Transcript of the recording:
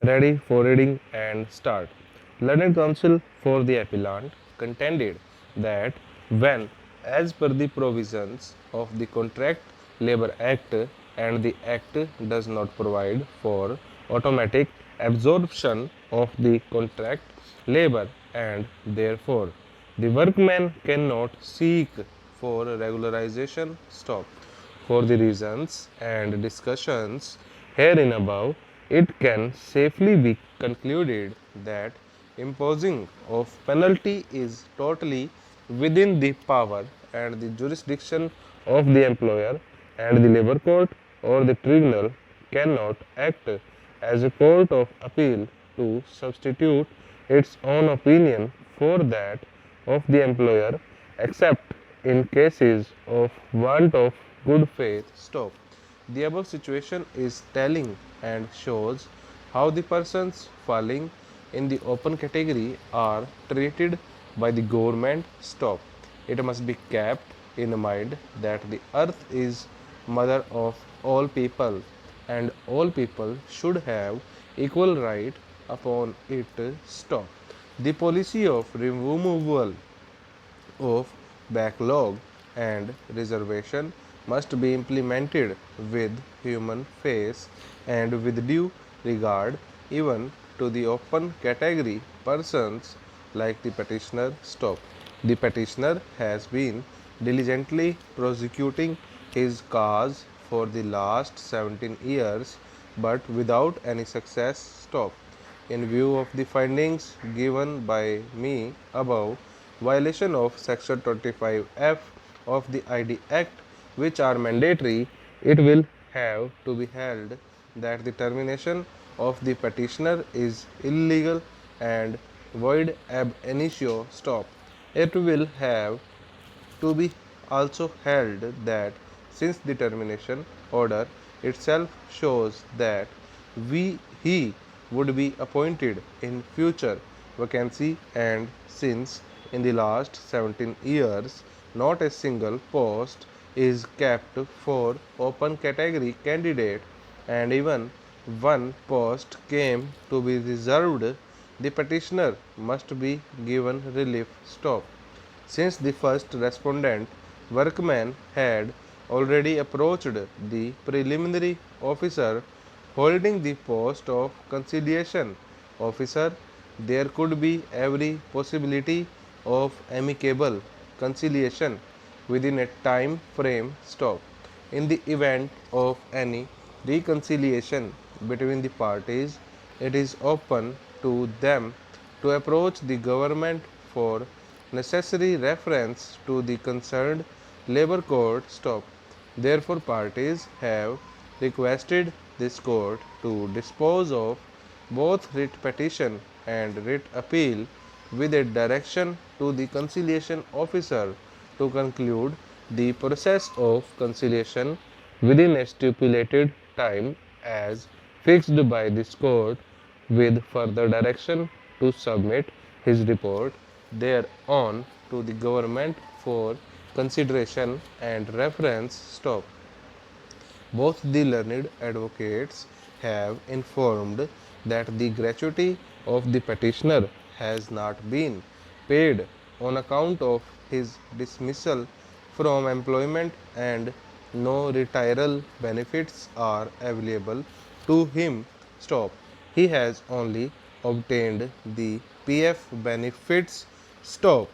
ready for reading and start. Learned Counsel for the Appellant contended that when, as per the provisions of the Contract Labour Act and the Act does not provide for automatic absorption of the contract labour and therefore the workman cannot seek for regularization stop. For the reasons and discussions herein above, it can safely be concluded that imposing of penalty is totally within the power and the jurisdiction of the employer, and the labor court or the tribunal cannot act as a court of appeal to substitute its own opinion for that of the employer except in cases of want of good faith stop. The above situation is telling and shows how the persons falling in the open category are treated by the government stop. It must be kept in mind that the earth is mother of all people and all people should have equal right upon it stop. The policy of removal of backlog and reservation must be implemented with human face and with due regard even to the open category persons like the petitioner stop. The petitioner has been diligently prosecuting his cause for the last 17 years but without any success stop. In view of the findings given by me above, violation of Section 25F of the ID Act, which are mandatory, it will have to be held that the termination of the petitioner is illegal and void ab initio stop. It will have to be also held that since the termination order itself shows that he would be appointed in future vacancy and since in the last 17 years not a single post is kept for open category candidate and even one post came to be reserved, the petitioner must be given relief stop. Since the first respondent, workman, had already approached the preliminary officer holding the post of conciliation officer, there could be every possibility of amicable conciliation within a time frame stop. In the event of any reconciliation between the parties, it is open to them to approach the government for necessary reference to the concerned labor court stop. Therefore, parties have requested this court to dispose of both writ petition and writ appeal with a direction to the conciliation officer to conclude the process of conciliation within a stipulated time as fixed by this court with further direction to submit his report thereon to the government for consideration and reference stop. Both the learned advocates have informed that the gratuity of the petitioner has not been paid on account of his dismissal from employment and no retirement benefits are available to him. Stop. He has only obtained the PF benefits. Stop.